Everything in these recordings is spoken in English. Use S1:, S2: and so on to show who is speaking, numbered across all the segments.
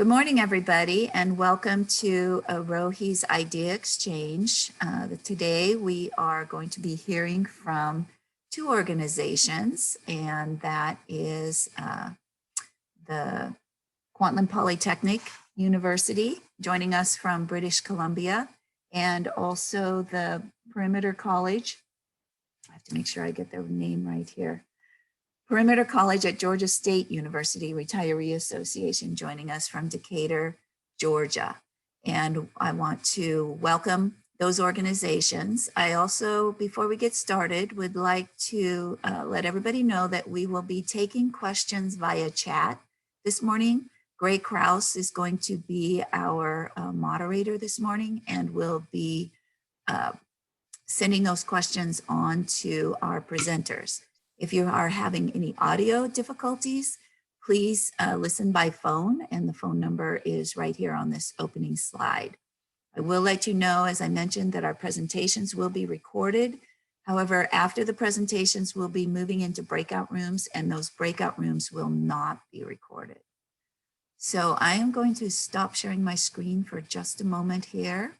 S1: Good morning, everybody, and welcome to Rohi's Idea Exchange. Today, we are going to be hearing from two organizations, and that is the Kwantlen Polytechnic University, joining us from British Columbia, and also the Perimeter College. I have to make sure I get their name right here. Perimeter College at Georgia State University Retiree Association, joining us from Decatur, Georgia. And I want to welcome those organizations. I also, before we get started, would like to let everybody know that we will be taking questions via chat this morning. Gray Kraus is going to be our moderator this morning, and will be sending those questions on to our presenters. If you are having any audio difficulties, please listen by phone, and the phone number is right here on this opening slide. I will let you know, as I mentioned, that our presentations will be recorded. However, after the presentations, we'll be moving into breakout rooms, and those breakout rooms will not be recorded. So I am going to stop sharing my screen for just a moment here.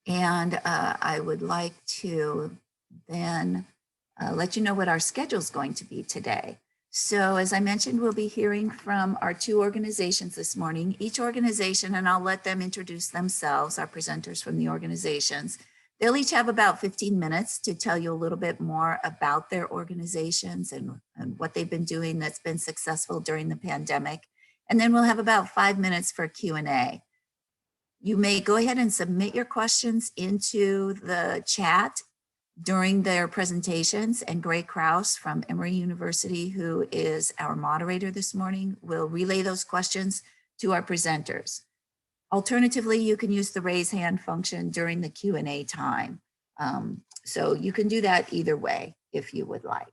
S1: And I would like to then let you know what our schedule is going to be today. So as I mentioned, we'll be hearing from our two organizations this morning. Each organization, and I'll let them introduce themselves, our presenters from the organizations. They'll each have about 15 minutes to tell you a little bit more about their organizations and what they've been doing that's been successful during the pandemic. And then we'll have about 5 minutes for Q&A. You may go ahead and submit your questions into the chat during their presentations, and Gray Kraus from Emory University, who is our moderator this morning, will relay those questions to our presenters. Alternatively, you can use the raise hand function during the Q&A time. So you can do that either way if you would like.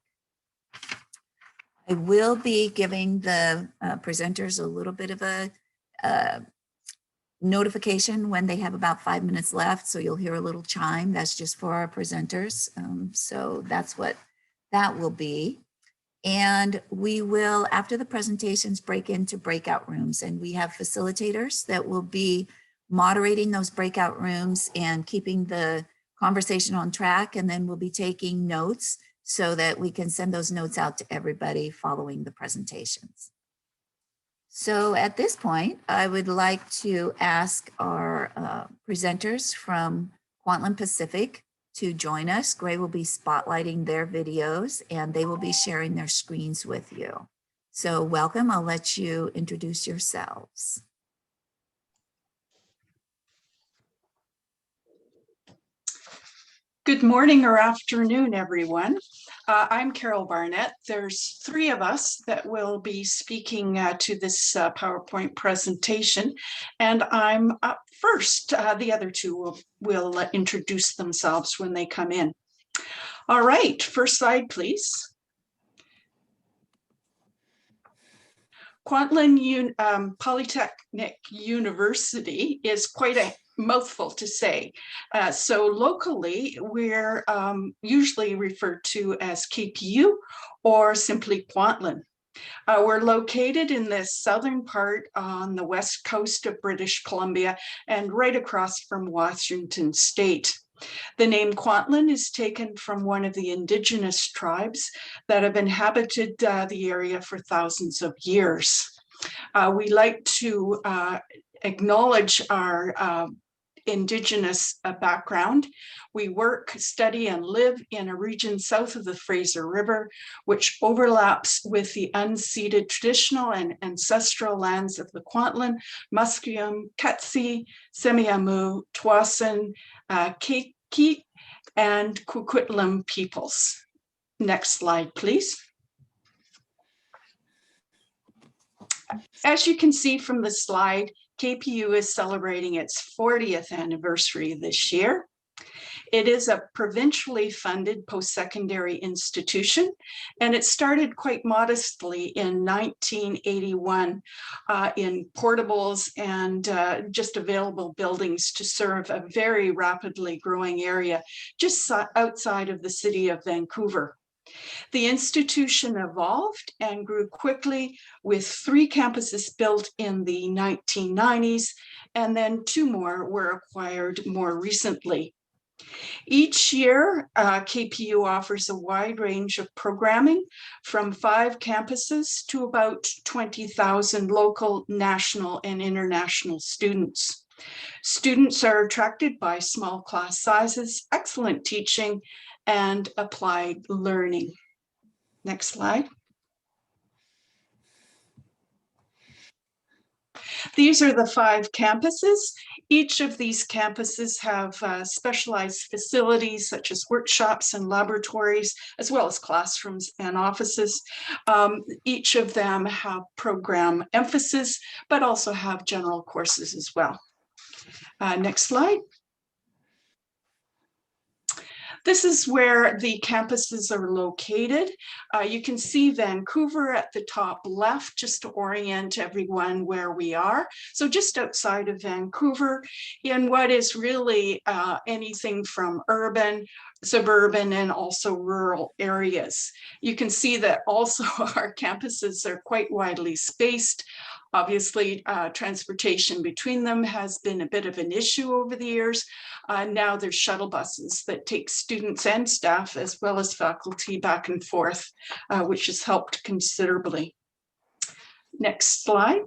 S1: I will be giving the presenters a little bit of a notification when they have about 5 minutes left. So you'll hear a little chime. That's just for our presenters. So that's what that will be. And we will, after the presentations, break into breakout rooms. And we have facilitators that will be moderating those breakout rooms and keeping the conversation on track. And then we'll be taking notes so that we can send those notes out to everybody following the presentations. So at this point, I would like to ask our presenters from Kwantlen Pacific to join us. Gray will be spotlighting their videos, and they will be sharing their screens with you. So welcome. I'll let you introduce yourselves.
S2: Good morning or afternoon, everyone. I'm Carol Barnett. There's three of us that will be speaking to this PowerPoint presentation, and I'm up first. The other two will introduce themselves when they come in. All right, first slide, please. Kwantlen Polytechnic University is quite a mouthful to say. So locally, we're usually referred to as KPU or simply Quantland. We're located in the southern part on the west coast of British Columbia and right across from Washington State. The name Quantland is taken from one of the indigenous tribes that have inhabited the area for thousands of years. We like to acknowledge our indigenous background. We work, study, and live in a region south of the Fraser River, which overlaps with the unceded traditional and ancestral lands of the Kwantlen, Musqueam, Katsi, Semiahmoo, Tsawwassen, Keikit, and Coquitlam peoples. Next slide, please. As you can see from the slide, KPU is celebrating its 40th anniversary this year. It is a provincially funded post-secondary institution, and it started quite modestly in 1981 in portables and just available buildings to serve a very rapidly growing area just outside of the city of Vancouver. The institution evolved and grew quickly, with 3 campuses built in the 1990s, and then 2 more were acquired more recently. Each year, KPU offers a wide range of programming from 5 campuses to about 20,000 local, national, and international students. Students are attracted by small class sizes, excellent teaching, and applied learning. Next slide. These are the 5 campuses. Each of these campuses have specialized facilities such as workshops and laboratories, as well as classrooms and offices. Each of them have program emphasis, but also have general courses as well. Next slide. This is where the campuses are located. You can see Vancouver at the top left, just to orient everyone where we are. So just outside of Vancouver, in what is really anything from urban, suburban, and also rural areas. You can see that also our campuses are quite widely spaced. Obviously, transportation between them has been a bit of an issue over the years. Now there's shuttle buses that take students and staff as well as faculty back and forth, which has helped considerably. Next slide.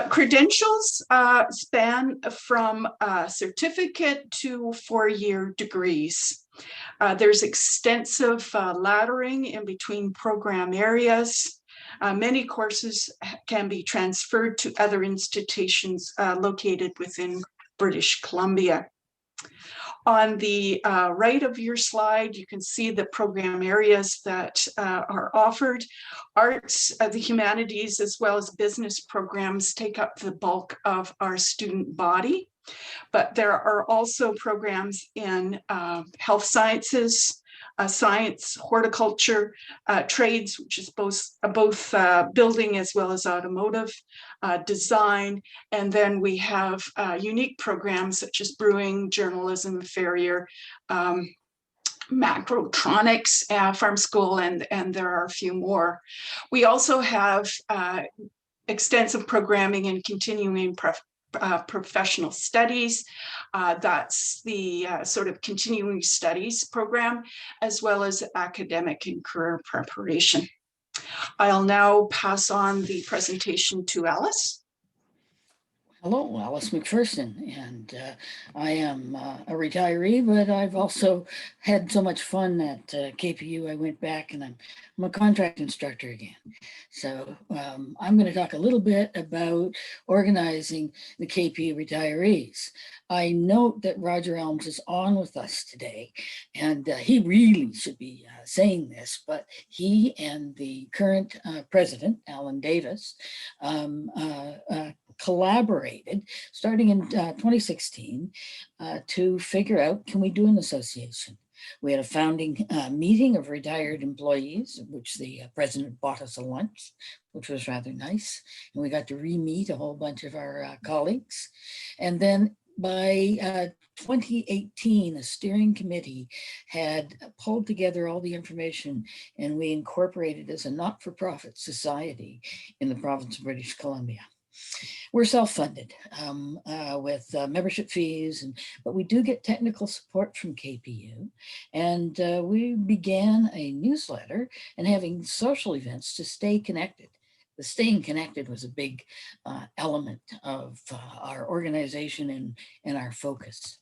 S2: Credentials span from certificate to 4-year degrees. There's extensive laddering in between program areas. Many courses can be transferred to other institutions located within British Columbia. On the right of your slide, you can see the program areas that are offered. Arts, the humanities, as well as business programs take up the bulk of our student body. But there are also programs in health sciences, science, horticulture, trades, which is both building as well as automotive, design, and then we have unique programs such as brewing, journalism, farrier, macrotronics, farm school, and there are a few more. We also have extensive programming in continuing professional studies. That's the sort of continuing studies program, as well as academic and career preparation. I'll now pass on the presentation to Alice.
S3: Hello, Alice McPherson, and I am a retiree, but I've also had so much fun at KPU. I went back and I'm a contract instructor again. So I'm going to talk a little bit about organizing the KPU retirees. I note that Roger Elms is on with us today, and he really should be saying this, but he and the current president, Alan Davis, collaborated starting in 2016 to figure out, can we do an association? We had a founding meeting of retired employees, which the president bought us a lunch, which was rather nice. And we got to re-meet a whole bunch of our colleagues. And then by 2018, a steering committee had pulled together all the information, and we incorporated as a not-for-profit society in the province of British Columbia. We're self-funded with membership fees, but we do get technical support from KPU. And we began a newsletter and having social events to stay connected. The staying connected was a big element of our organization and our focus.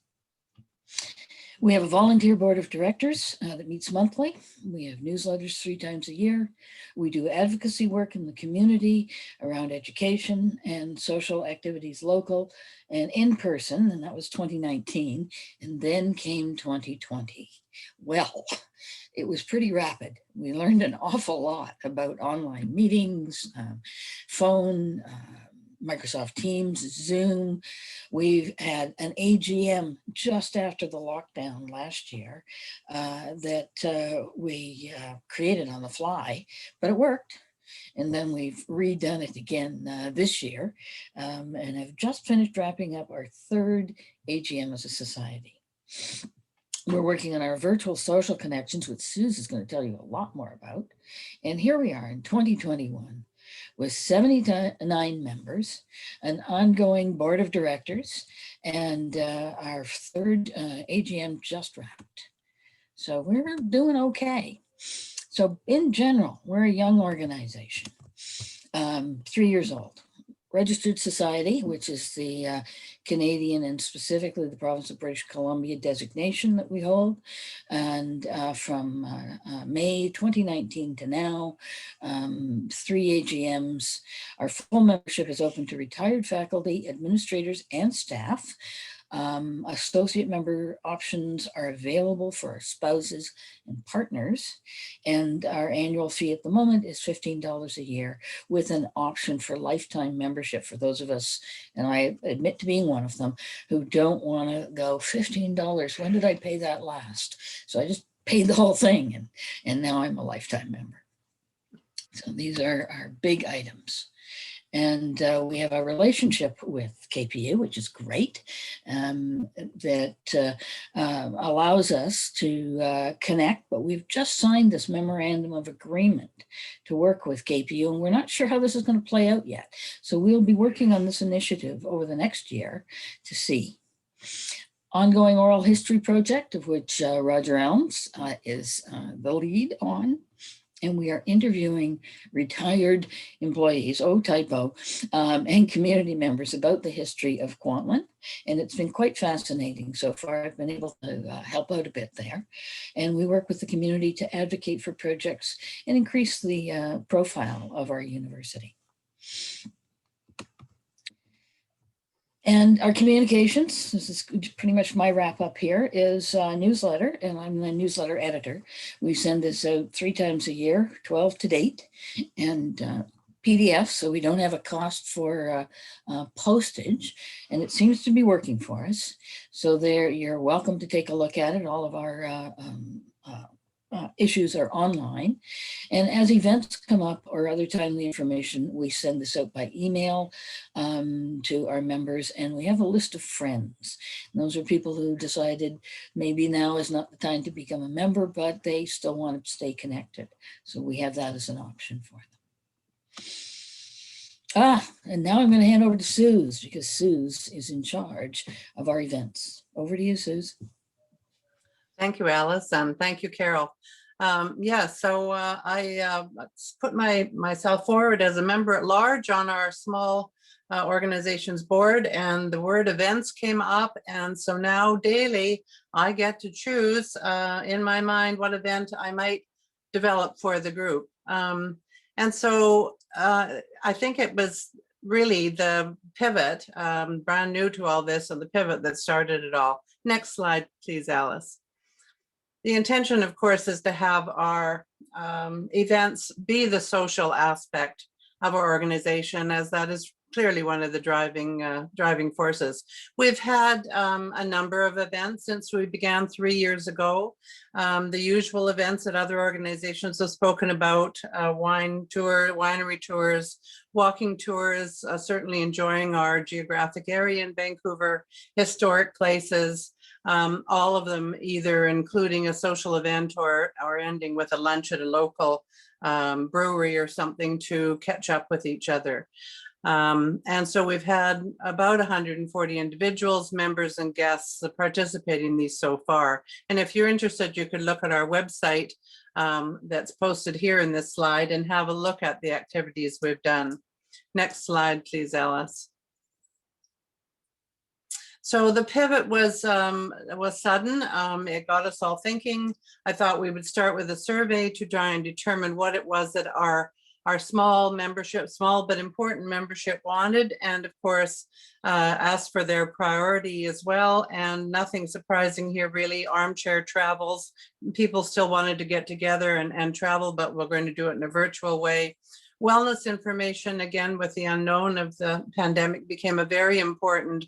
S3: We have a volunteer board of directors that meets monthly. We have newsletters 3 times a year. We do advocacy work in the community around education and social activities, local and in person, and that was 2019. And then came 2020. Well, it was pretty rapid. We learned an awful lot about online meetings, phone, Microsoft Teams, Zoom. We've had an AGM just after the lockdown last year that we created on the fly, but it worked. And then we've redone it again this year and have just finished wrapping up our 3rd AGM as a society. We're working on our virtual social connections, which Suze is going to tell you a lot more about. And here we are in 2021 with 79 members, an ongoing board of directors, and our third AGM just wrapped. So we're doing okay. So in general, we're a young organization, 3 years old. Registered Society, which is the Canadian and specifically the province of British Columbia designation that we hold. And from May 2019 to now, 3 AGMs. Our full membership is open to retired faculty, administrators, and staff. Associate member options are available for our spouses and partners. And our annual fee at the moment is $15 a year with an option for lifetime membership for those of us, and I admit to being one of them, who don't want to go $15. When did I pay that last? So I just paid the whole thing, and now I'm a lifetime member. So these are our big items. And we have a relationship with KPU, which is great, that allows us to connect, but we've just signed this memorandum of agreement to work with KPU, and we're not sure how this is going to play out yet. So we'll be working on this initiative over the next year to see. Ongoing oral history project, of which Roger Elms is the lead on. And we are interviewing retired employees, and community members about the history of Quantland. And it's been quite fascinating so far. I've been able to help out a bit there. And we work with the community to advocate for projects and increase the profile of our university. And our communications, this is pretty much my wrap up here, is a newsletter, and I'm the newsletter editor. We send this out 3 times a year, 12 to date, and PDF, so we don't have a cost for postage, and it seems to be working for us. So there, you're welcome to take a look at it. All of our issues are online. And as events come up or other timely information, we send this out by email to our members, and we have a list of friends. And those are people who decided maybe now is not the time to become a member, but they still want to stay connected. So we have that as an option for them. And now I'm going to hand over to Suze, because Suze is in charge of our events. Over to you, Suze.
S4: Thank you, Alice, and thank you, Carol. So I put myself forward as a member at large on our small organizations board, and the word events came up, and so now daily I get to choose in my mind what event I might develop for the group. And so I think it was really the pivot, brand new to all this, and the pivot that started it all. Next slide, please, Alice. The intention, of course, is to have our events be the social aspect of our organization, as that is clearly one of the driving forces. We've had a number of events since we began 3 years ago. The usual events that other organizations have spoken about, winery tours, walking tours, certainly enjoying our geographic area in Vancouver, historic places, all of them either including a social event or ending with a lunch at a local brewery or something to catch up with each other. And so we've had about 140 individuals, members, and guests participating in these so far. And if you're interested, you could look at our website that's posted here in this slide and have a look at the activities we've done. Next slide, please, Alice. So the pivot was sudden. It got us all thinking. I thought we would start with a survey to try and determine what it was that our small membership, small but important membership wanted, and of course asked for their priority as well. And nothing surprising here, really. Armchair travels. People still wanted to get together and travel, but we're going to do it in a virtual way. Wellness information, again, with the unknown of the pandemic, became a very important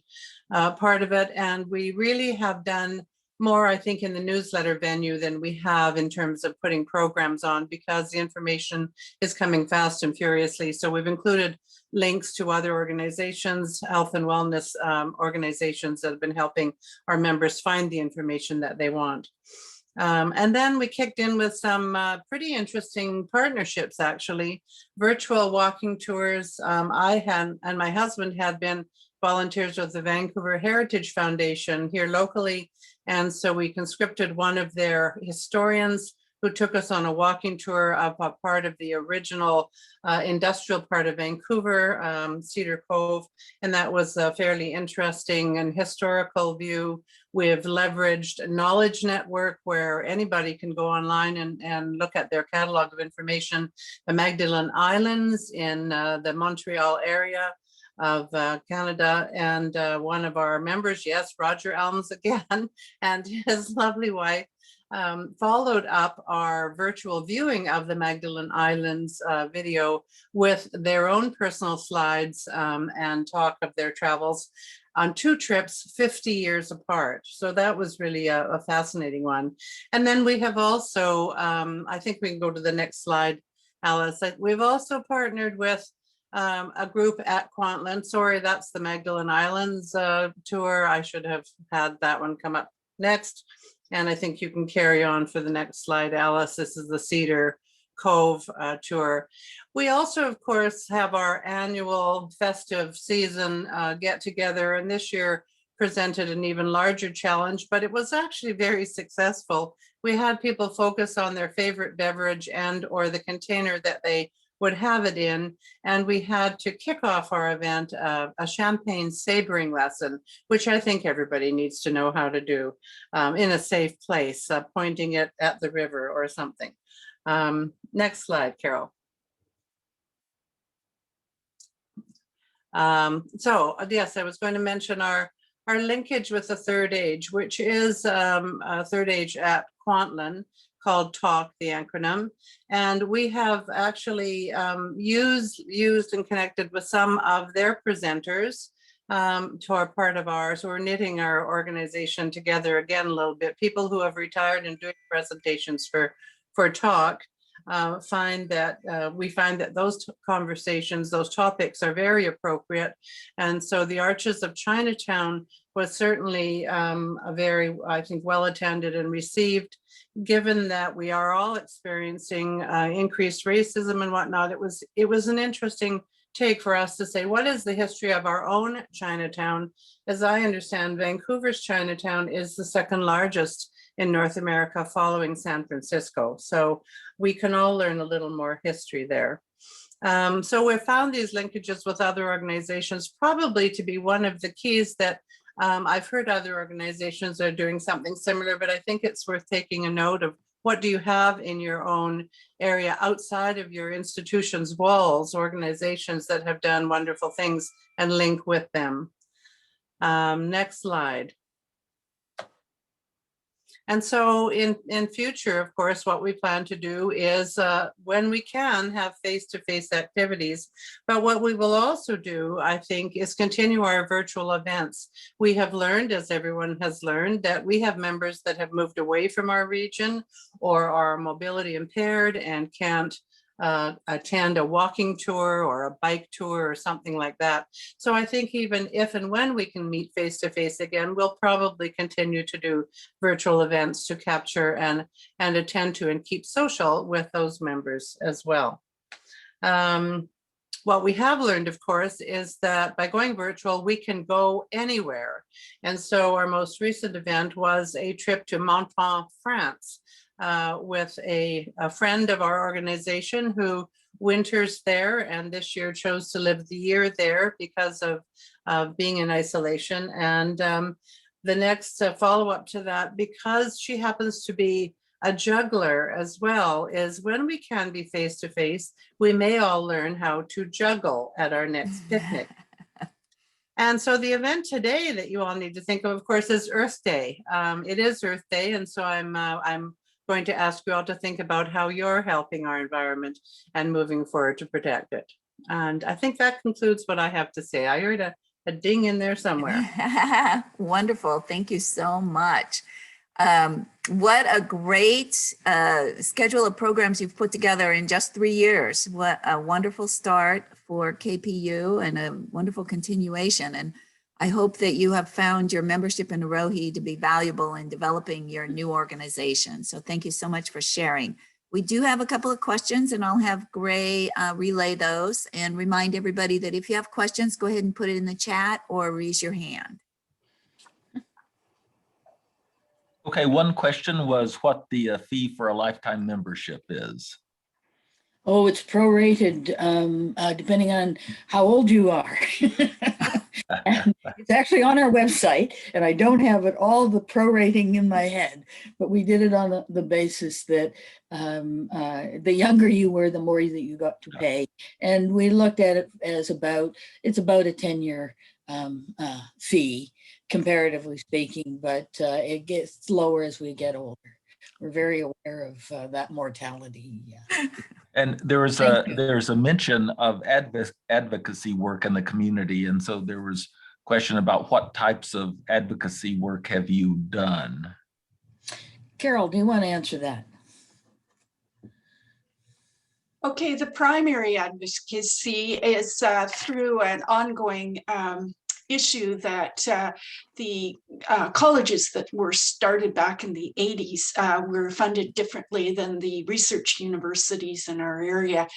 S4: part of it. And we really have done more, I think, in the newsletter venue than we have in terms of putting programs on, because the information is coming fast and furiously. So we've included links to other organizations, health and wellness organizations that have been helping our members find the information that they want. And then we kicked in with some pretty interesting partnerships, actually. Virtual walking tours. I and my husband had been volunteers with the Vancouver Heritage Foundation here locally. And so we conscripted one of their historians who took us on a walking tour of a part of the original industrial part of Vancouver, Cedar Cove. And that was a fairly interesting and historical view. We've leveraged a knowledge network where anybody can go online and look at their catalog of information. The Magdalen Islands in the Montreal area of Canada, and one of our members, yes, Roger Elms again, and his lovely wife, followed up our virtual viewing of the Magdalen Islands video with their own personal slides and talk of their travels on 2 trips 50 years apart. So that was really a fascinating one. And then we have also, I think we can go to the next slide, Alice. We've also partnered with a group at Quantland. Sorry, that's the Magdalen Islands tour. I should have had that one come up next. And I think you can carry on for the next slide, Alice. This is the Cedar Cove tour. We also, of course, have our annual festive season get together, and this year presented an even larger challenge, but it was actually very successful. We had people focus on their favorite beverage and or the container that they would have it in, and we had to kick off our event a champagne sabering lesson, which I think everybody needs to know how to do in a safe place, pointing it at the river or something. Next slide, Carol. So yes, I was going to mention our linkage with the third age, which is a third age at Quantland, called TALK, the acronym. And we have actually used and connected with some of their presenters to our part of ours. We're knitting our organization together again a little bit. People who have retired and doing presentations for TALK find that we find that those conversations, those topics are very appropriate. And so the Arches of Chinatown was certainly a very, I think, well attended and received, given that we are all experiencing increased racism and whatnot. It was an interesting take for us to say, what is the history of our own Chinatown? As I understand, Vancouver's Chinatown is the second largest in North America, following San Francisco. So we can all learn a little more history there. So we found these linkages with other organizations probably to be one of the keys that I've heard other organizations are doing something similar, but I think it's worth taking a note of what do you have in your own area outside of your institution's walls, organizations that have done wonderful things, and link with them. Next slide. And so in future, of course, what we plan to do is when we can have face-to-face activities. But what we will also do, I think, is continue our virtual events. We have learned, as everyone has learned, that we have members that have moved away from our region or are mobility impaired and can't attend a walking tour or a bike tour or something like that. So I think even if and when we can meet face to face again, we'll probably continue to do virtual events to capture and attend to and keep social with those members as well. What we have learned, of course, is that by going virtual, we can go anywhere. And so our most recent event was a trip to Menton, France, with a friend of our organization who winters there, and this year chose to live the year there because of being in isolation. And the next follow-up to that, because she happens to be a juggler as well, is when we can be face-to-face, we may all learn how to juggle at our next picnic. And so the event today that you all need to think of course, is Earth Day. It is Earth Day, and so I'm going to ask you all to think about how you're helping our environment and moving forward to protect it. And I think that concludes what I have to say. I heard a ding in there somewhere.
S1: Wonderful. Thank you so much. What a great schedule of programs you've put together in just 3 years. What a wonderful start for KPU and a wonderful continuation. And I hope that you have found your membership in Arohi to be valuable in developing your new organization. So thank you so much for sharing. We do have a couple of questions, and I'll have Gray relay those and remind everybody that if you have questions, go ahead and put it in the chat or raise your hand.
S5: Okay, one question was what the fee for a lifetime membership is.
S3: Oh, it's prorated depending on how old you are. And it's actually on our website, and I don't have it all the prorating in my head, but we did it on the basis that the younger you were, the more that you got to pay. And we looked at it as it's about a 10-year fee, comparatively speaking, but it gets lower as we get older. We're very aware of that mortality. Yeah.
S5: And there's a mention of advocacy work in the community. And so there was a question about what types of advocacy work have you done?
S3: Carol, do you want to answer that?
S2: Okay, the primary advocacy is through an ongoing issue that the colleges that were started back in the 80s were funded differently than the research universities in our area.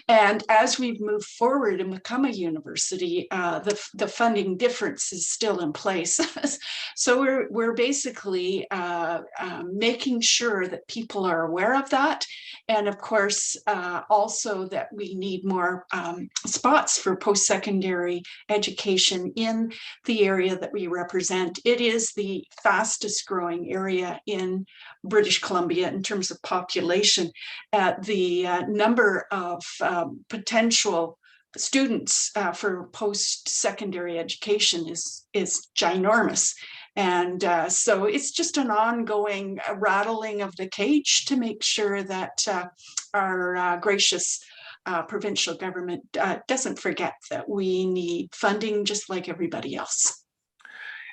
S2: And as we've moved forward and become a university, the funding difference is still in place. So we're basically making sure that people are aware of that. And of course, also that we need more spots for post-secondary education in the area that we represent. It is the fastest growing area in British Columbia in terms of population. The number of potential students for post-secondary education is ginormous. And so it's just an ongoing rattling of the cage to make sure that our gracious provincial government doesn't forget that we need funding just like everybody else.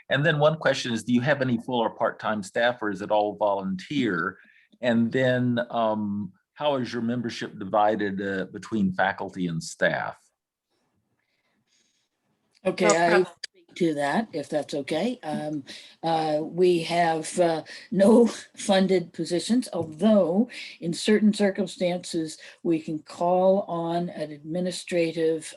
S5: And then one question is, do you have any full or part-time staff, or is it all volunteer? And then how is your membership divided between faculty and staff?
S3: Okay, I speak to that, if that's okay. We have no funded positions, although in certain circumstances, we can call on an administrative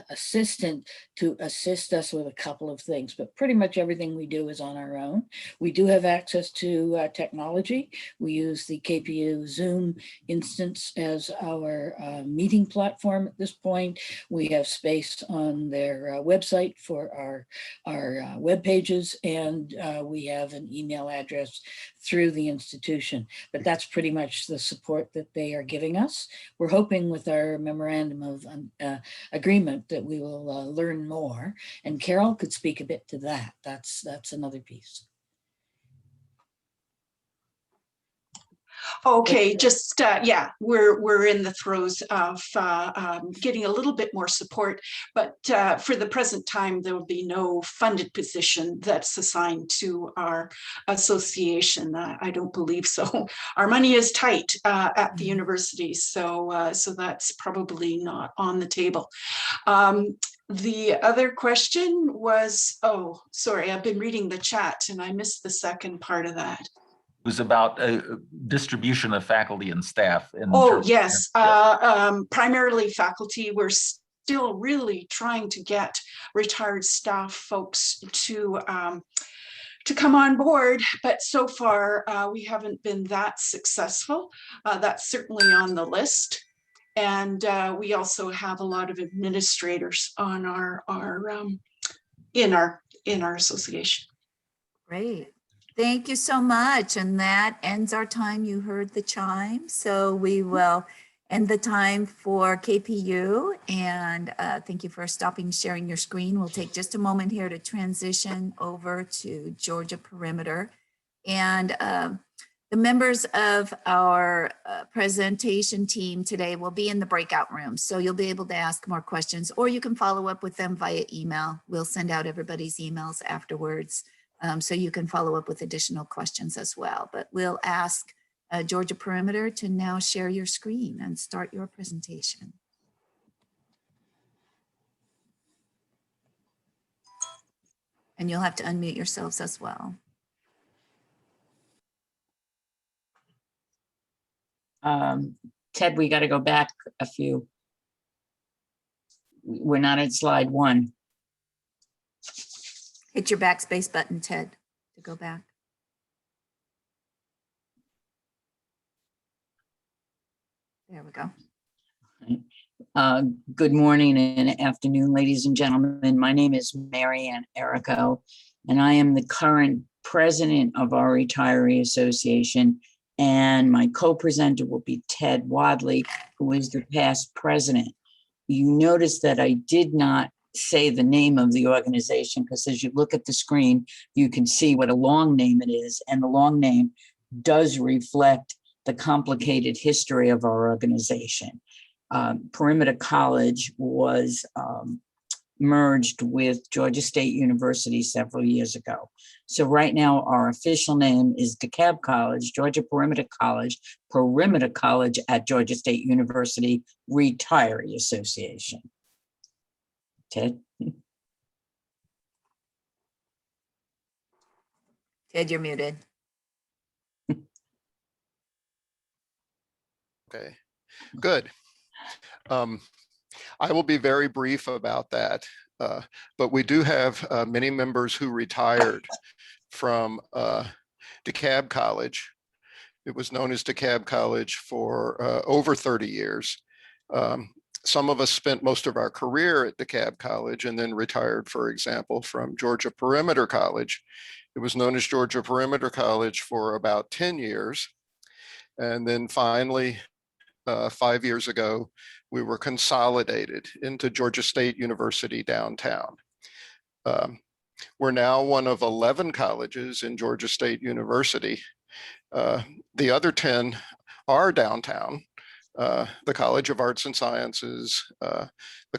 S3: assistant to assist us with a couple of things, but pretty much everything we do is on our own. We do have access to technology. We use the KPU Zoom instance as our meeting platform at this point. We have space on their website for our web pages, and we have an email address through the institution, but that's pretty much the support that they are giving us. We're hoping with our memorandum of agreement that we will learn more, and Carol could speak a bit to that. That's another piece.
S2: Okay, just yeah, we're in the throes of getting a little bit more support, but for the present time, there will be no funded position that's assigned to our association. I don't believe so. Our money is tight at the university, so so that's probably not on the table. The other question was, oh, sorry, I've been reading the chat and I missed the second part of that.
S5: Was about distribution of faculty and staff.
S2: Oh, yes. Primarily faculty. We're still really trying to get retired staff folks to come on board, but so far we haven't been that successful. That's certainly on the list. And we also have a lot of administrators on in our association.
S1: Great. Thank you so much. And that ends our time. You heard the chime. So we will end the time for KPU. And thank you for stopping sharing your screen. We'll take just a moment here to transition over to Georgia Perimeter. And the members of our presentation team today will be in the breakout room. So you'll be able to ask more questions, or you can follow up with them via email. We'll send out everybody's emails afterwards So you can follow up with additional questions as well. But we'll ask Georgia Perimeter to now share your screen and start your presentation. And you'll have to unmute yourselves as well.
S6: Ted, we got to go back a few. We're not at slide 1.
S1: Hit your backspace button, Ted, to go back. There we go.
S6: Good morning and afternoon, ladies and gentlemen. My name is Mary Ann Errico, and I am the current president of our Retiree Association. And my co-presenter will be Ted Wadley, who is the past president. You notice that I did not say the name of the organization, because as you look at the screen, you can see what a long name it is. And the long name does reflect the complicated history of our organization. Perimeter College was merged with Georgia State University several years ago. So right now, our official name is DeKalb College, Georgia Perimeter College at Georgia State University Retiree Association. Ted?
S1: Ted, you're muted.
S7: Okay, good. I will be very brief about that, but we do have many members who retired from DeKalb College. It was known as DeKalb College for over 30 years. Some of us spent most of our career at DeKalb College and then retired, for example, from Georgia Perimeter College. It was known as Georgia Perimeter College for about 10 years. And then finally, 5 years ago, we were consolidated into Georgia State University downtown. We're now one of 11 colleges in Georgia State University. The other 10 are downtown. The College of Arts and Sciences, the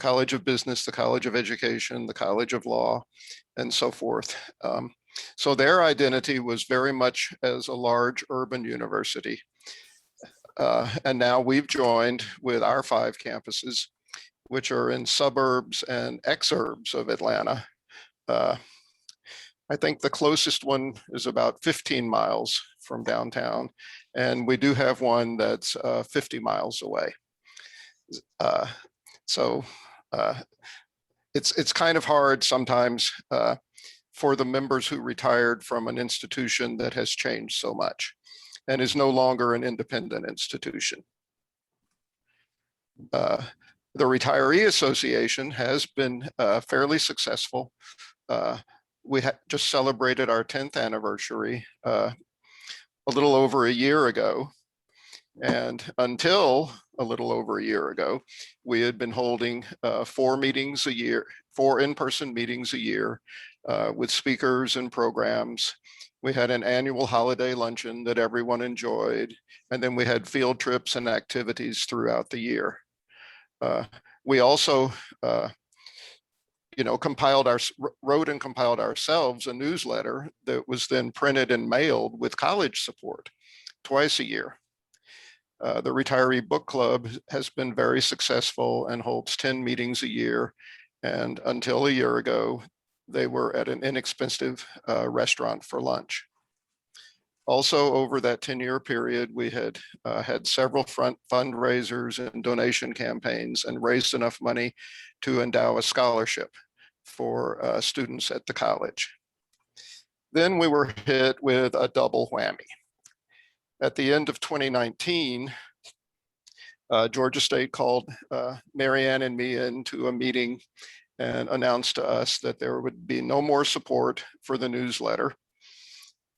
S7: College of Business, the College of Education, the College of Law, and so forth. So their identity was very much as a large urban university. And now we've joined with our 5 campuses, which are in suburbs and exurbs of Atlanta. I think the closest one is about 15 miles from downtown, and we do have one that's 50 miles away. So it's kind of hard sometimes for the members who retired from an institution that has changed so much and is no longer an independent institution. The Retiree Association has been fairly successful. We just celebrated our 10th anniversary a little over a year ago. And until a little over a year ago, we had been holding 4 meetings a year, 4 in-person meetings a year with speakers and programs. We had an annual holiday luncheon that everyone enjoyed. And then we had field trips and activities throughout the year. We also, wrote and compiled ourselves a newsletter that was then printed and mailed with college support twice a year. The Retiree Book Club has been very successful and holds 10 meetings a year. And until a year ago, they were at an inexpensive restaurant for lunch. Also, over that 10-year period, we had had several fundraisers and donation campaigns and raised enough money to endow a scholarship for students at the college. Then we were hit with a double whammy. At the end of 2019, Georgia State called Mary Ann and me into a meeting and announced to us that there would be no more support for the newsletter.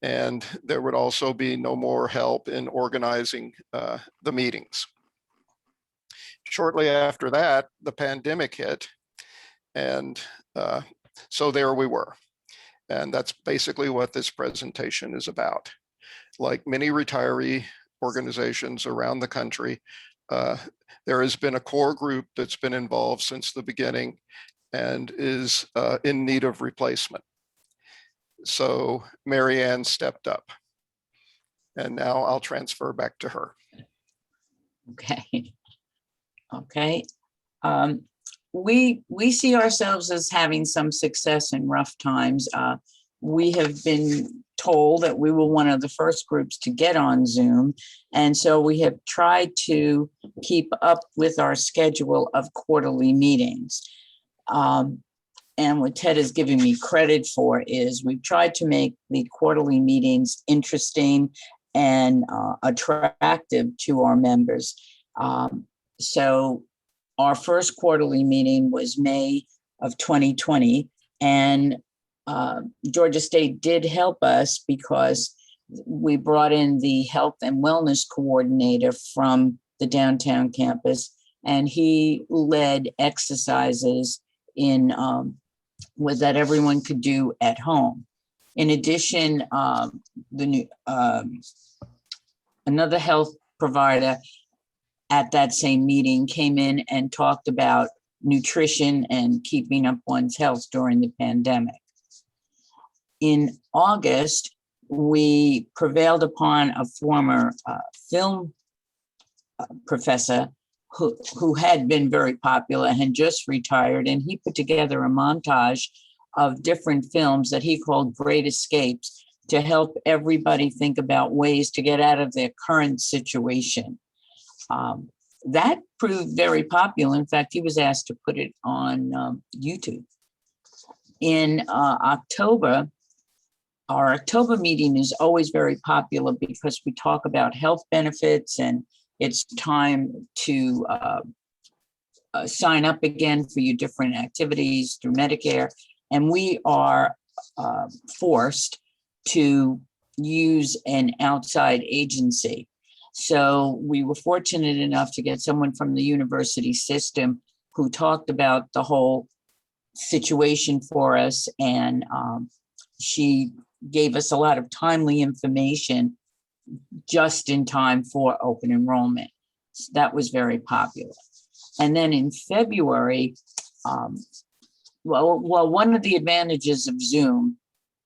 S7: And there would also be no more help in organizing the meetings. Shortly after that, the pandemic hit. And so there we were. And that's basically what this presentation is about. Like many retiree organizations around the country, there has been a core group that's been involved since the beginning and is in need of replacement. So Mary Ann stepped up. And now I'll transfer back to her.
S6: Okay. Okay. We see ourselves as having some success in rough times. We have been told that we were one of the first groups to get on Zoom. And so we have tried to keep up with our schedule of quarterly meetings. And what Ted is giving me credit for is we've tried to make the quarterly meetings interesting and attractive to our members. So our first quarterly meeting was May of 2020, and Georgia State did help us because we brought in the health and wellness coordinator from the downtown campus, and he led exercises in that everyone could do at home. In addition, another health provider at that same meeting came in and talked about nutrition and keeping up one's health during the pandemic. In August, we prevailed upon a former film professor who had been very popular and had just retired, and he put together a montage of different films that he called Great Escapes to help everybody think about ways to get out of their current situation. That proved very popular. In fact, he was asked to put it on YouTube. In October, our October meeting is always very popular because we talk about health benefits, and it's time to sign up again for your different activities through Medicare. And we are forced to use an outside agency. So we were fortunate enough to get someone from the university system who talked about the whole situation for us. And she gave us a lot of timely information just in time for open enrollment. So that was very popular. And then in February, one of the advantages of Zoom,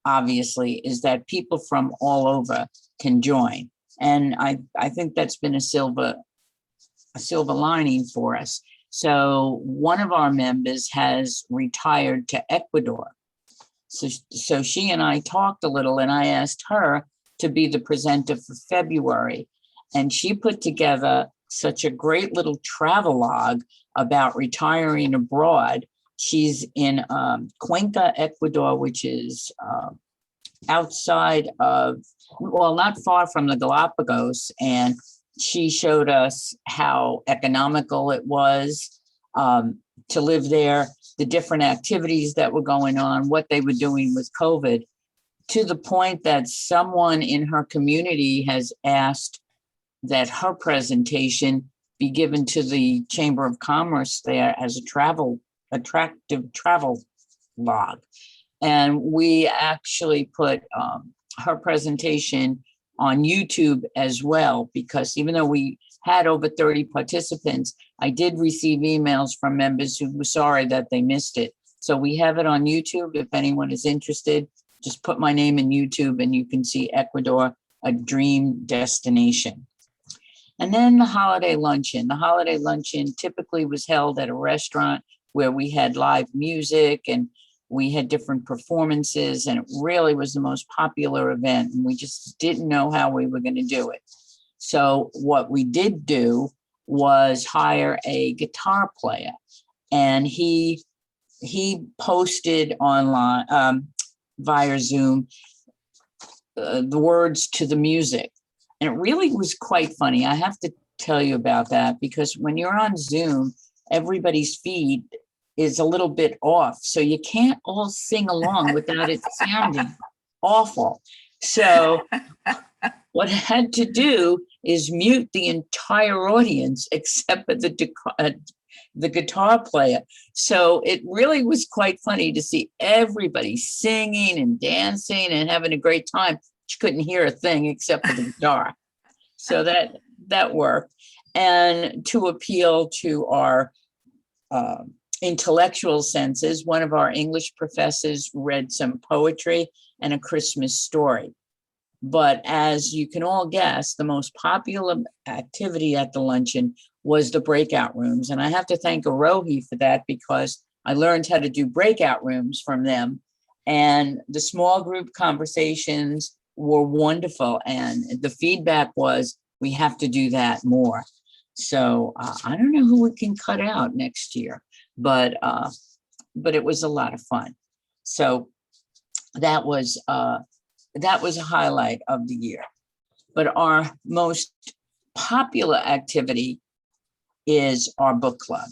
S6: obviously, is that people from all over can join. And I think that's been a silver lining for us. So one of our members has retired to Ecuador. So she and I talked a little, and I asked her to be the presenter for February. And she put together such a great little travelogue about retiring abroad. She's in Cuenca, Ecuador, which is outside of, well, not far from the Galapagos. And she showed us how economical it was to live there, the different activities that were going on, what they were doing with COVID, to the point that someone in her community has asked that her presentation be given to the Chamber of Commerce there as a attractive travel log. And we actually put her presentation on YouTube as well, because even though we had over 30 participants, I did receive emails from members who were sorry that they missed it. So we have it on YouTube. If anyone is interested, just put my name in YouTube and you can see Ecuador, a dream destination. And then the holiday luncheon. The holiday luncheon typically was held at a restaurant where we had live music and we had different performances, and it really was the most popular event. And we just didn't know how we were going to do it. So what we did do was hire a guitar player, and he posted online via Zoom the words to the music. And it really was quite funny. I have to tell you about that, because when you're on Zoom, everybody's feed is a little bit off. So you can't all sing along without it sounding awful. So what I had to do is mute the entire audience except for the guitar player. So it really was quite funny to see everybody singing and dancing and having a great time. You couldn't hear a thing except for the guitar. So that worked. And to appeal to our intellectual senses, one of our English professors read some poetry, and a Christmas story. But as you can all guess, the most popular activity at the luncheon was the breakout rooms. And I have to thank Arohi for that, because I learned how to do breakout rooms from them. And the small group conversations were wonderful. And the feedback was, we have to do that more. So I don't know who we can cut out next year, but it was a lot of fun. So that was a highlight of the year. But our most popular activity is our book club.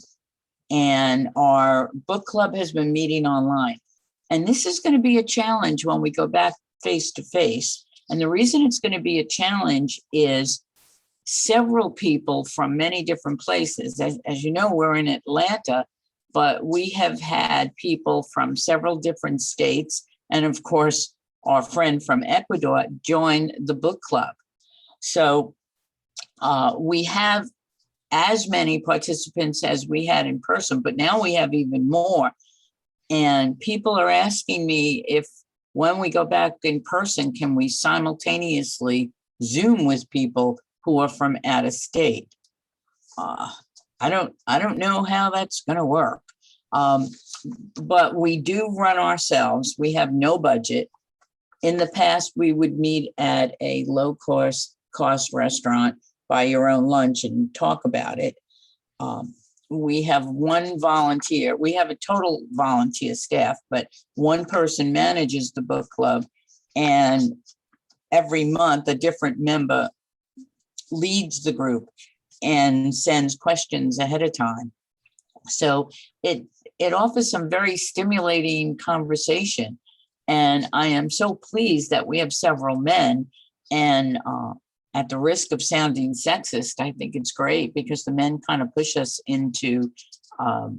S6: And our book club has been meeting online. And this is going to be a challenge when we go back face to face. And the reason it's going to be a challenge is several people from many different places. As you know, we're in Atlanta, but we have had people from several different states. And of course, our friend from Ecuador joined the book club. So we have as many participants as we had in person, but now we have even more. And people are asking me if, when we go back in person, can we simultaneously Zoom with people who are from out of state? I don't know how that's going to work. But we do run ourselves. We have no budget. In the past, we would meet at a low cost restaurant, buy your own lunch and talk about it. We have one volunteer. We have a total volunteer staff, but one person manages the book club, and every month a different member leads the group and sends questions ahead of time. So it offers some very stimulating conversation. And I am so pleased that we have several men. And at the risk of sounding sexist, I think it's great because the men kind of push us into a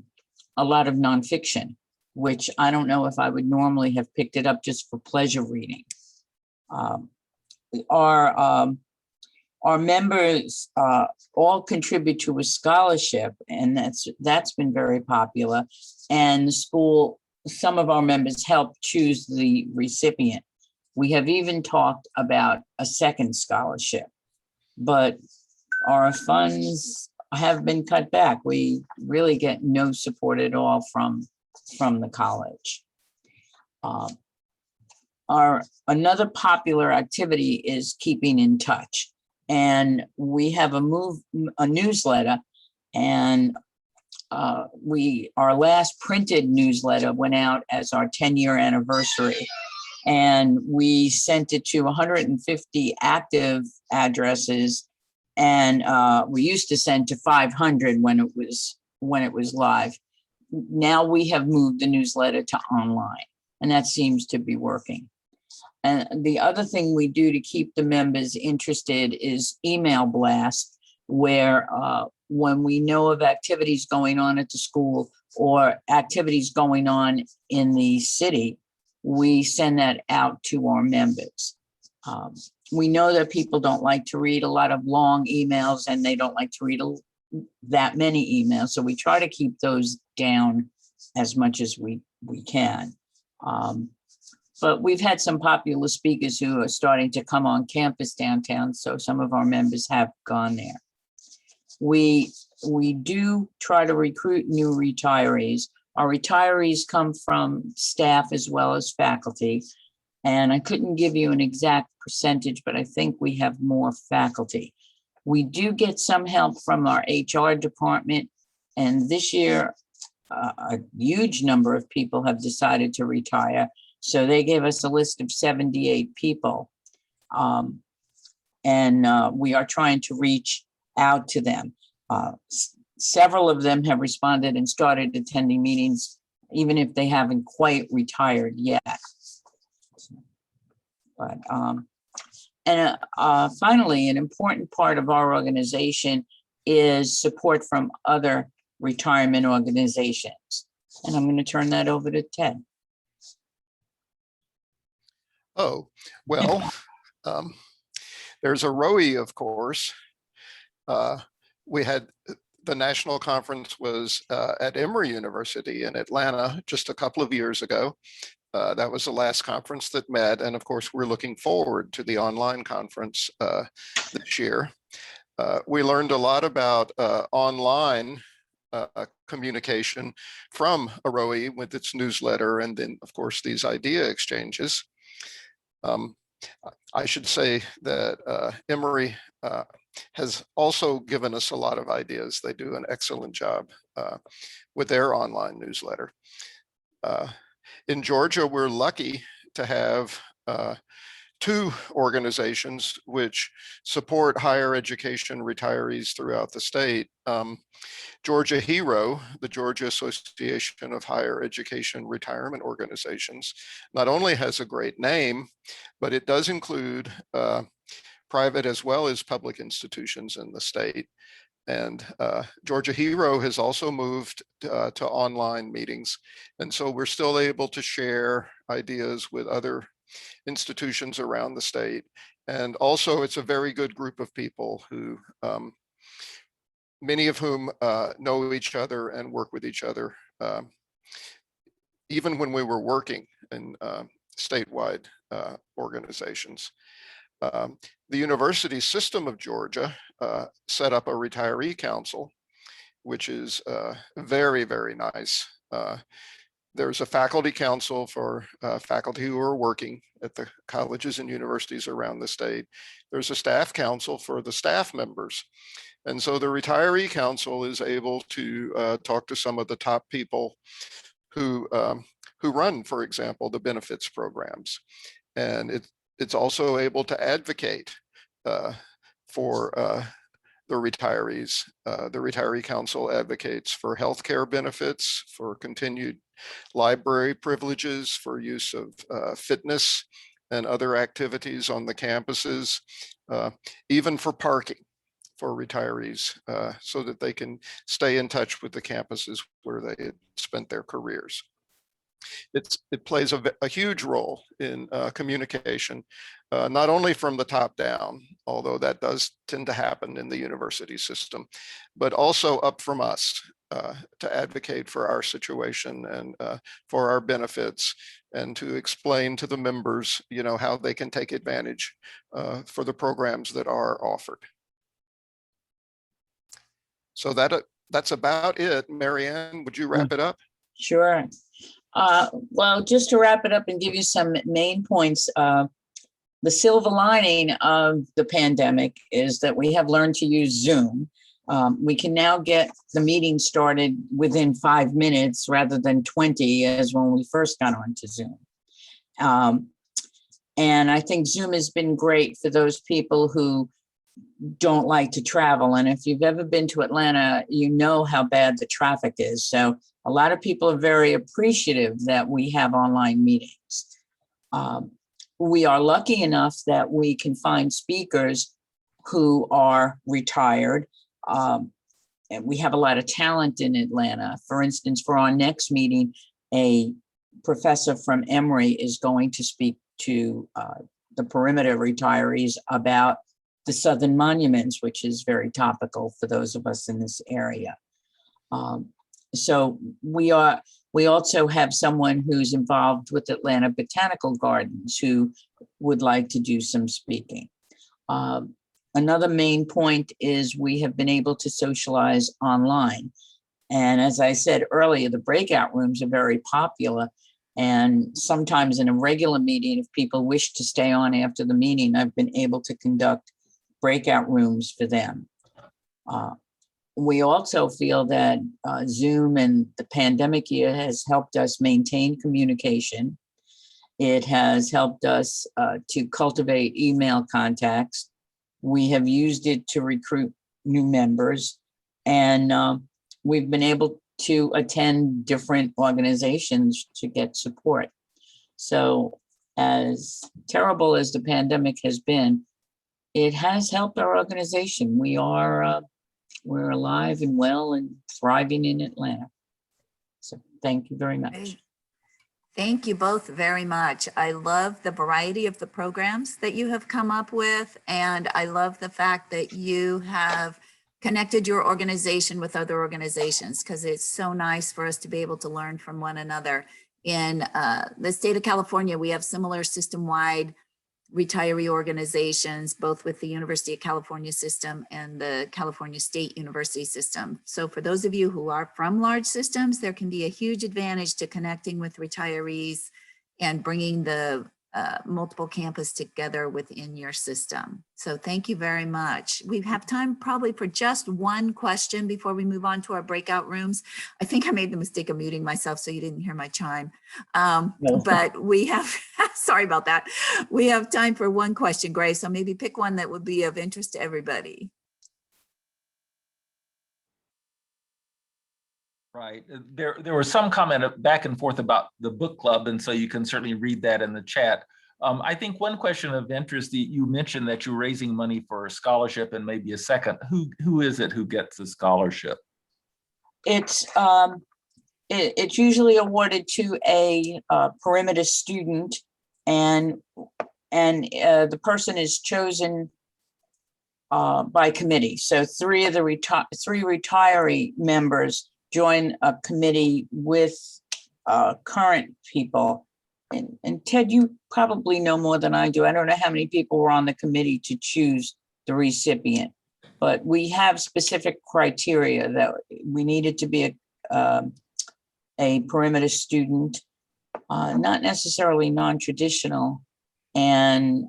S6: lot of nonfiction, which I don't know if I would normally have picked it up just for pleasure reading. Our members all contribute to a scholarship, and that's been very popular. And the school, some of our members help choose the recipient. We have even talked about a second scholarship, but our funds have been cut back. We really get no support at all from the college. Another popular activity is keeping in touch. And we have a newsletter, and our last printed newsletter went out as our 10-year anniversary. And we sent it to 150 active addresses. And we used to send to 500 when it was live. Now we have moved the newsletter to online, and that seems to be working. And the other thing we do to keep the members interested is email blasts, where when we know of activities going on at the school or activities going on in the city, we send that out to our members. We know that people don't like to read a lot of long emails, and they don't like to read that many emails. So we try to keep those down as much as we can. But we've had some popular speakers who are starting to come on campus downtown, so some of our members have gone there. We do try to recruit new retirees. Our retirees come from staff as well as faculty, and I couldn't give you an exact percentage, but I think we have more faculty. We do get some help from our HR department, and this year, a huge number of people have decided to retire. So they gave us a list of 78 people. And we are trying to reach out to them. Several of them have responded and started attending meetings, even if they haven't quite retired yet. But finally, an important part of our organization is support from other retirement organizations. And I'm going to turn that over to Ted.
S7: Oh, well, there's a ROE, of course. We had the national conference was at Emory University in Atlanta just a couple of years ago. That was the last conference that met. And of course, we're looking forward to the online conference this year. We learned a lot about online communication from AROE with its newsletter, and then of course these idea exchanges. I should say that Emory has also given us a lot of ideas. They do an excellent job with their online newsletter. In Georgia, we're lucky to have two organizations which support higher education retirees throughout the state. Georgia HERO, the Georgia Association of Higher Education Retirement Organizations, not only has a great name, but it does include private as well as public institutions in the state. And Georgia HERO has also moved to online meetings. And so we're still able to share ideas with other institutions around the state. And also it's a very good group of people who, many of whom know each other and work with each other, even when we were working in statewide organizations. The University System of Georgia set up a retiree council, which is very, very nice. There's a faculty council for faculty who are working at the colleges and universities around the state. There's a staff council for the staff members. And so the retiree council is able to talk to some of the top people who run, for example, the benefits programs. And it's also able to advocate for the retirees. The retiree council advocates for healthcare benefits, for continued library privileges, for use of fitness and other activities on the campuses, even for parking for retirees, so that they can stay in touch with the campuses where they had spent their careers. It plays a huge role in communication, not only from the top down, although that does tend to happen in the university system, but also up from us to advocate for our situation and for our benefits, and to explain to the members, you know, how they can take advantage for the programs that are offered. So that's about it. Marianne, would you wrap it up?
S6: Sure. Well, just to wrap it up and give you some main points, the silver lining of the pandemic is that we have learned to use Zoom. We can now get the meeting started within 5 minutes rather than 20 as when we first got onto Zoom. And I think Zoom has been great for those people who don't like to travel. And if you've ever been to Atlanta, you know how bad the traffic is. So a lot of people are very appreciative that we have online meetings. We are lucky enough that we can find speakers who are retired. And we have a lot of talent in Atlanta. For instance, for our next meeting, a professor from Emory is going to speak to the perimeter retirees about the Southern monuments, which is very topical for those of us in this area. So we also have someone who's involved with Atlanta Botanical Gardens who would like to do some speaking. Another main point is we have been able to socialize online. And as I said earlier, the breakout rooms are very popular. And sometimes in a regular meeting, if people wish to stay on after the meeting, I've been able to conduct breakout rooms for them. We also feel that Zoom and the pandemic year has helped us maintain communication. It has helped us to cultivate email contacts. We have used it to recruit new members, and we've been able to attend different organizations to get support. So as terrible as the pandemic has been, it has helped our organization. We're alive and well and thriving in Atlanta. So thank you very much.
S1: Great. Thank you both very much. I love the variety of the programs that you have come up with, and I love the fact that you have connected your organization with other organizations, because it's so nice for us to be able to learn from one another In the state of California, we have similar system-wide retiree organizations, both with the University of California system and the California State University system. So for those of you who are from large systems, there can be a huge advantage to connecting with retirees and bringing the multiple campus together within your system. So thank you very much. We have time probably for just one question before we move on to our breakout rooms. I think I made the mistake of muting myself so you didn't hear my chime. But we have, sorry about that. We have time for one question, Grace. So maybe pick one that would be of interest to everybody.
S5: Right. There was some comment back and forth about the book club, and so you can certainly read that in the chat. I think one question of interest, you mentioned that you're raising money for a scholarship, and maybe a second. Who is it who gets the scholarship?
S6: It's usually awarded to a perimeter student, and the person is chosen by committee. So three retiree members join a committee with current people. And Ted, you probably know more than I do. I don't know how many people were on the committee to choose the recipient, but we have specific criteria that we needed to be a perimeter student, not necessarily non-traditional. And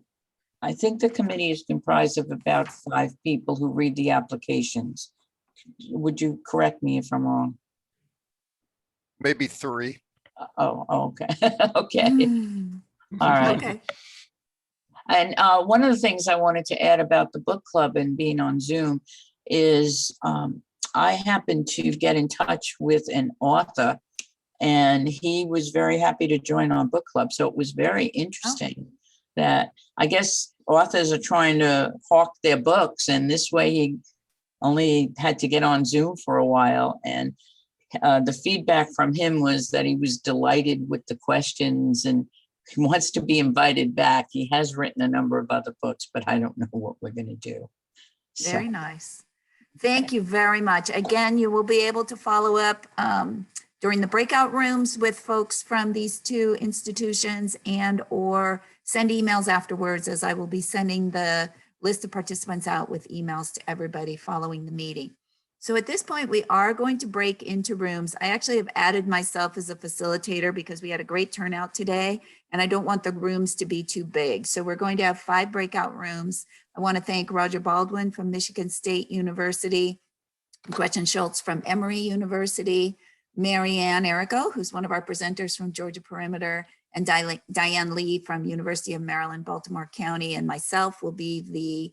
S6: I think the committee is comprised of about 5 people who read the applications. Would you correct me if I'm wrong?
S7: Maybe 3.
S6: Oh, okay. Okay. All right.
S1: Okay.
S6: And one of the things I wanted to add about the book club and being on Zoom is I happened to get in touch with an author, and he was very happy to join our book club. So it was very interesting that I guess authors are trying to hawk their books, and this way he only had to get on Zoom for a while. And the feedback from him was that he was delighted with the questions and he wants to be invited back. He has written a number of other books, but I don't know what we're going to do.
S1: Very nice. Thank you very much. Again, you will be able to follow up during the breakout rooms with folks from these 2 institutions, and or send emails afterwards, as I will be sending the list of participants out with emails to everybody following the meeting. So at this point, we are going to break into rooms. I actually have added myself as a facilitator because we had a great turnout today, and I don't want the rooms to be too big. So we're going to have 5 breakout rooms. I want to thank Roger Baldwin from Michigan State University, Gretchen Schultz from Emory University, Marianne Errico, who's one of our presenters from Georgia Perimeter, and Diane Lee from University of Maryland, Baltimore County, and myself will be the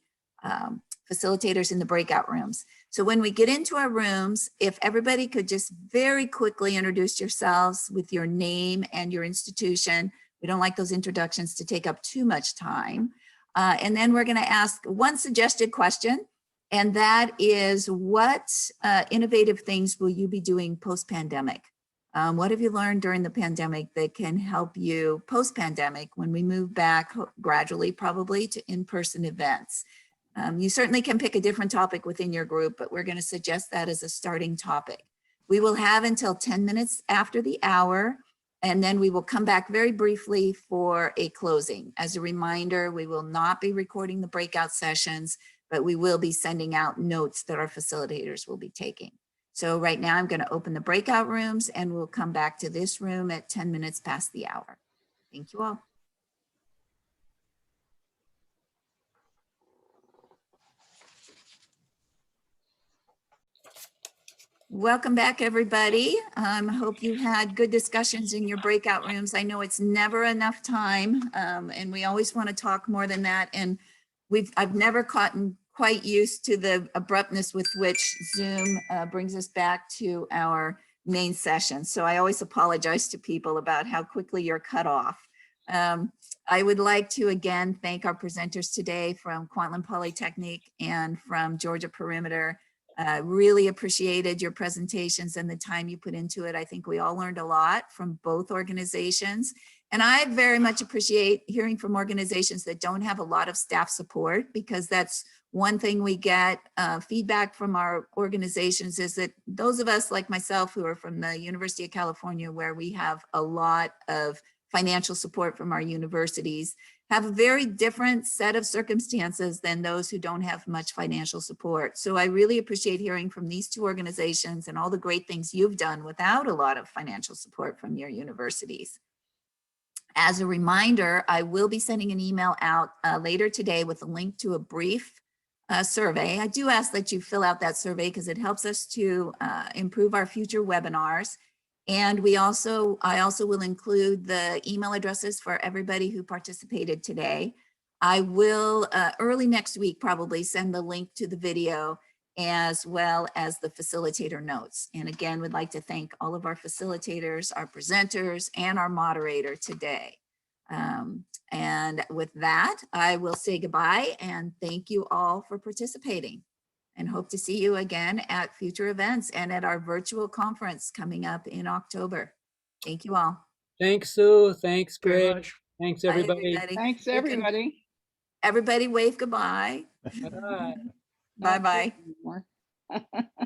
S1: facilitators in the breakout rooms. So when we get into our rooms, if everybody could just very quickly introduce yourselves with your name and your institution. We don't like those introductions to take up too much time. And then we're going to ask one suggested question, and that is, what innovative things will you be doing post-pandemic? What have you learned during the pandemic that can help you post-pandemic when we move back gradually, probably, to in-person events? You certainly can pick a different topic within your group, but we're going to suggest that as a starting topic. We will have until 10 minutes after the hour, and then we will come back very briefly for a closing. As a reminder, we will not be recording the breakout sessions, but we will be sending out notes that our facilitators will be taking. So right now I'm going to open the breakout rooms, and we'll come back to this room at 10 minutes past the hour. Thank you all. Welcome back, everybody. I hope you had good discussions in your breakout rooms. I know it's never enough time, and we always want to talk more than that. And I've never gotten quite used to the abruptness with which Zoom brings us back to our main session. So I always apologize to people about how quickly you're cut off. I would like to again thank our presenters today from Kwantlen Polytechnic and from Georgia Perimeter. Really appreciated your presentations and the time you put into it. I think we all learned a lot from both organizations. And I very much appreciate hearing from organizations that don't have a lot of staff support, because that's one thing we get feedback from our organizations is that those of us like myself who are from the University of California, where we have a lot of financial support from our universities, have a very different set of circumstances than those who don't have much financial support. So I really appreciate hearing from these two organizations and all the great things you've done without a lot of financial support from your universities. As a reminder, I will be sending an email out later today with a link to a brief survey. I do ask that you fill out that survey because it helps us to improve our future webinars. And I also will include the email addresses for everybody who participated today. I will early next week probably send the link to the video as well as the facilitator notes. And again, we'd like to thank all of our facilitators, our presenters, and our moderator today. And with that, I will say goodbye and thank you all for participating, and hope to see you again at future events and at our virtual conference coming up in October. Thank you all.
S8: Thanks, Sue. Thanks,
S7: Very
S8: Greg.
S7: much.
S8: Thanks,
S1: Bye,
S8: everybody.
S1: everybody.
S9: Thanks,
S1: You can-
S9: everybody.
S1: Everybody wave goodbye.
S8: Bye.
S1: Bye-bye.
S9: Not anymore.